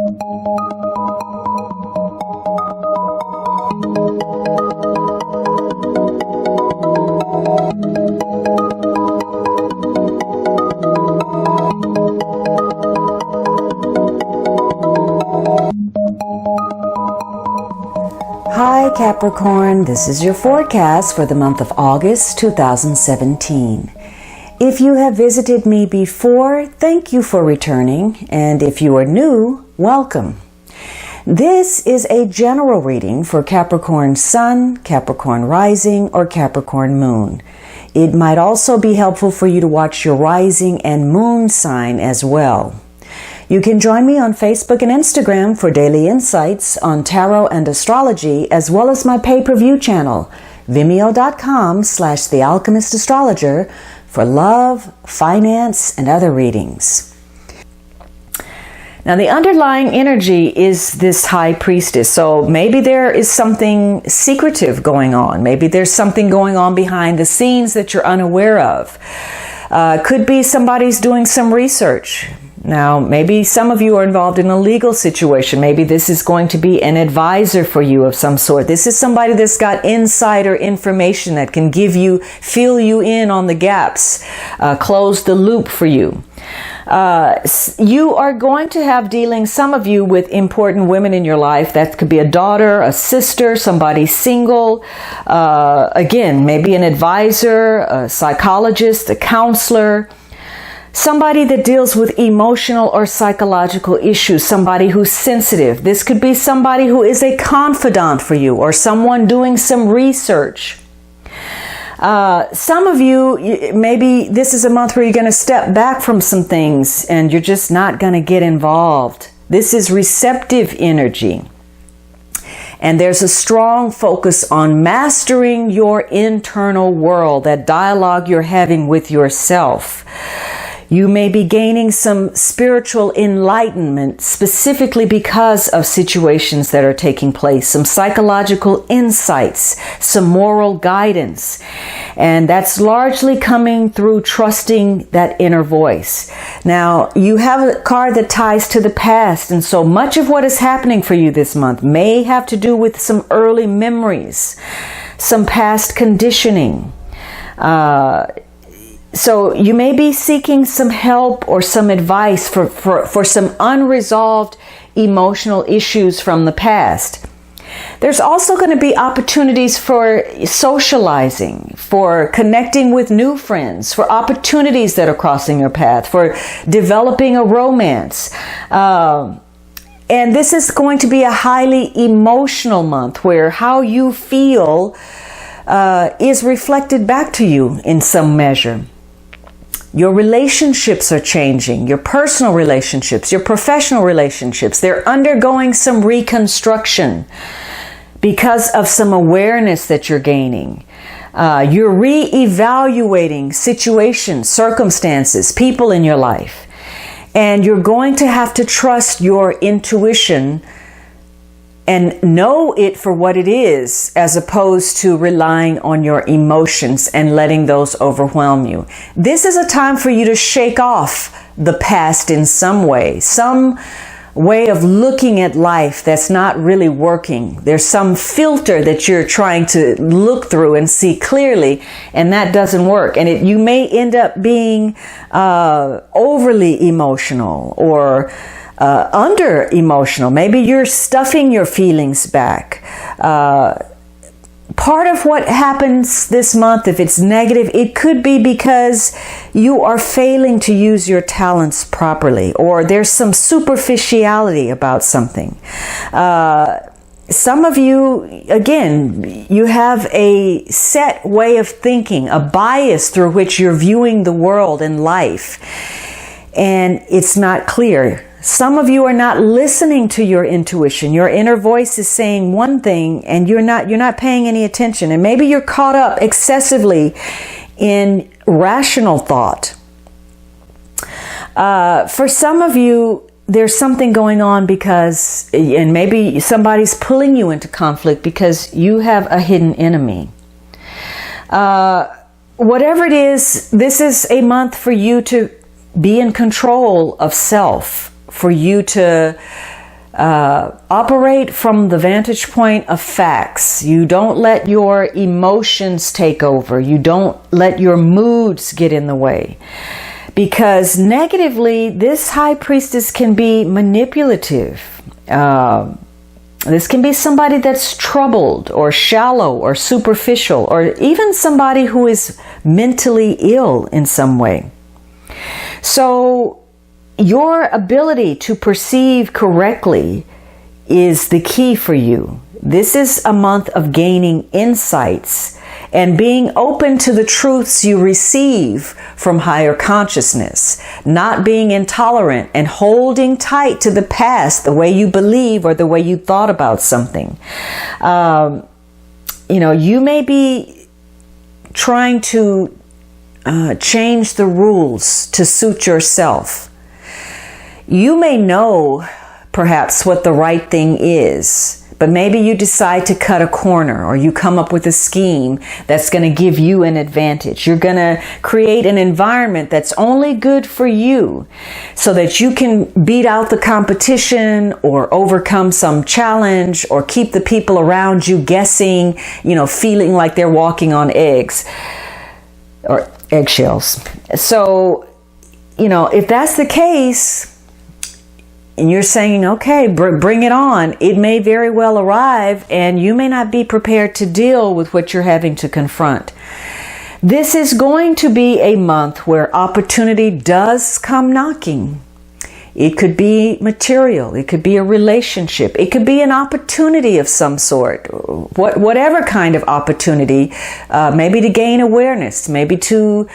Hi Capricorn, this is your forecast for the month of August 2017. If you have visited me before, thank you for returning, and if you are new, welcome. This is a general reading for Capricorn Sun, Capricorn Rising, or Capricorn Moon. It might also be helpful for you to watch your rising and moon sign as well. You can join me on Facebook and Instagram for daily insights on tarot and astrology, as well as my pay-per-view channel, vimeo.com/thealchemistastrologer, for love, finance, and other readings. Now, the underlying energy is this High Priestess, so maybe there is something secretive going on. Maybe there's something going on behind the scenes that you're unaware of. Could be somebody's doing some research. Now, maybe some of you are involved in a legal situation. Maybe this is going to be an advisor for you of some sort. This is somebody that's got insider information that can fill you in on the gaps, close the loop for you. You are going to have dealings, some of you, with important women in your life. That could be a daughter, a sister, somebody single. Again, maybe an advisor, a psychologist, a counselor. Somebody that deals with emotional or psychological issues, somebody who's sensitive. This could be somebody who is a confidant for you, or someone doing some research. Some of you, maybe this is a month where you're going to step back from some things and you're just not going to get involved. This is receptive energy. And there's a strong focus on mastering your internal world, that dialogue you're having with yourself. You may be gaining some spiritual enlightenment specifically because of situations that are taking place, some psychological insights, some moral guidance. And that's largely coming through trusting that inner voice. Now, you have a card that ties to the past, and so much of what is happening for you this month may have to do with some early memories, some past conditioning. So you may be seeking some help or some advice for some unresolved emotional issues from the past. There's also going to be opportunities for socializing, for connecting with new friends, for opportunities that are crossing your path, for developing a romance. And this is going to be a highly emotional month where how you feel is reflected back to you in some measure. Your relationships are changing, your personal relationships, your professional relationships. They're undergoing some reconstruction because of some awareness that you're gaining. You're re-evaluating situations, circumstances, people in your life. And you're going to have to trust your intuition and know it for what it is, as opposed to relying on your emotions and letting those overwhelm you. This is a time for you to shake off the past in some way of looking at life that's not really working. There's some filter that you're trying to look through and see clearly, and that doesn't work. And you may end up being overly emotional or under emotional. Maybe you're stuffing your feelings back. Part of what happens this month, if it's negative, it could be because you are failing to use your talents properly, or there's some superficiality about something. Some of you, again, you have a set way of thinking, a bias through which you're viewing the world and life, and it's not clear. Some of you are not listening to your intuition. Your inner voice is saying one thing and you're not paying any attention. And maybe you're caught up excessively in rational thought. For some of you, there's something going on because, and maybe somebody's pulling you into conflict because you have a hidden enemy. Whatever it is, this is a month for you to be in control of self, for you to Operate from the vantage point of facts. You don't let your emotions take over. You don't let your moods get in the way. Because negatively, this high priestess can be manipulative. This can be somebody that's troubled or shallow or superficial, or even somebody who is mentally ill in some way. So your ability to perceive correctly is the key for you. This is a month of gaining insights and being open to the truths you receive from higher consciousness, not being intolerant and holding tight to the past, the way you believe or the way you thought about something. You may be trying to change the rules to suit yourself. You may know perhaps what the right thing is, but maybe you decide to cut a corner, or you come up with a scheme that's going to give you an advantage. You're going to create an environment that's only good for you so that you can beat out the competition or overcome some challenge or keep the people around you guessing, feeling like they're walking on eggs or eggshells. So, if that's the case, and you're saying, okay, bring it on, it may very well arrive, and you may not be prepared to deal with what you're having to confront. This is going to be a month where opportunity does come knocking. It could be material. It could be a relationship. It could be an opportunity of some sort. Whatever kind of opportunity, maybe to gain awareness, maybe to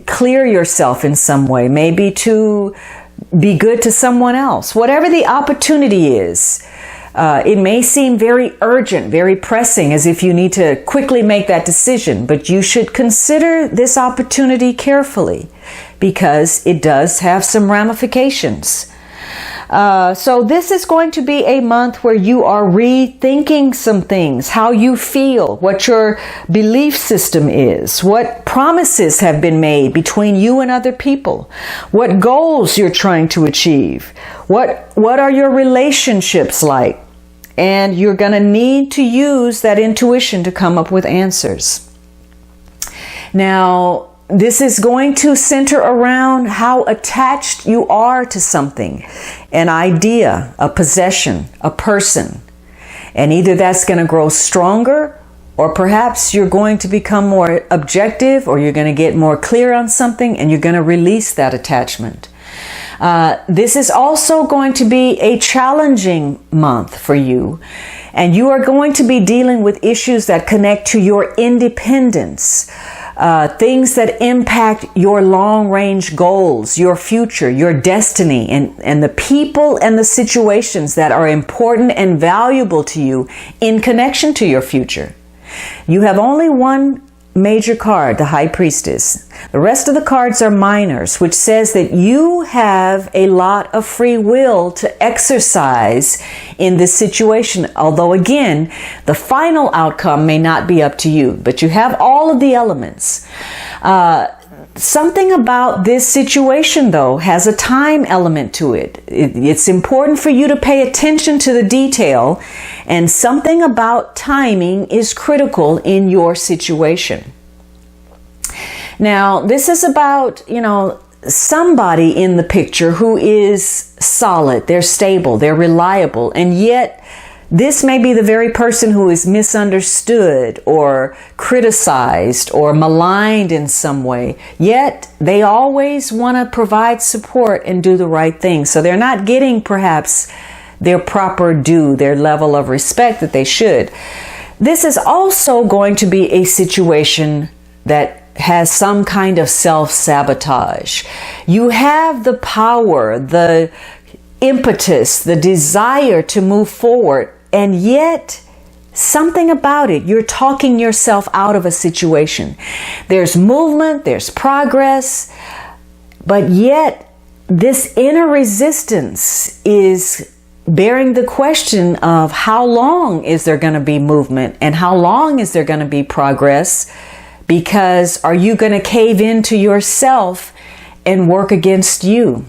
clear yourself in some way, maybe to be good to someone else. Whatever the opportunity is, it may seem very urgent, very pressing, as if you need to quickly make that decision, but you should consider this opportunity carefully because it does have some ramifications. So this is going to be a month where you are rethinking some things, how you feel, what your belief system is, what promises have been made between you and other people, what goals you're trying to achieve, what are your relationships like, and you're going to need to use that intuition to come up with answers. Now, this is going to center around how attached you are to something, an idea, a possession, a person. And either that's going to grow stronger, or perhaps you're going to become more objective, or you're going to get more clear on something and you're going to release that attachment. This is also going to be a challenging month for you. And you are going to be dealing with issues that connect to your independence. Things that impact your long-range goals, your future, your destiny, and the people and the situations that are important and valuable to you in connection to your future. You have only one major card, the High Priestess. The rest of the cards are minors, which says that you have a lot of free will to exercise in this situation. Although again, the final outcome may not be up to you, but you have all of the elements. Something about this situation, though, has a time element to it. It's important for you to pay attention to the detail, and something about timing is critical in your situation. Now, this is about, somebody in the picture who is solid, they're stable, they're reliable, and yet this may be the very person who is misunderstood or criticized or maligned in some way. Yet they always want to provide support and do the right thing. So they're not getting perhaps their proper due, their level of respect that they should. This is also going to be a situation that has some kind of self-sabotage. You have the power, the impetus, the desire to move forward, and yet something about it, you're talking yourself out of a situation. There's movement, there's progress, but yet this inner resistance is bearing the question of how long is there going to be movement and how long is there going to be progress, because are you going to cave into yourself and work against you?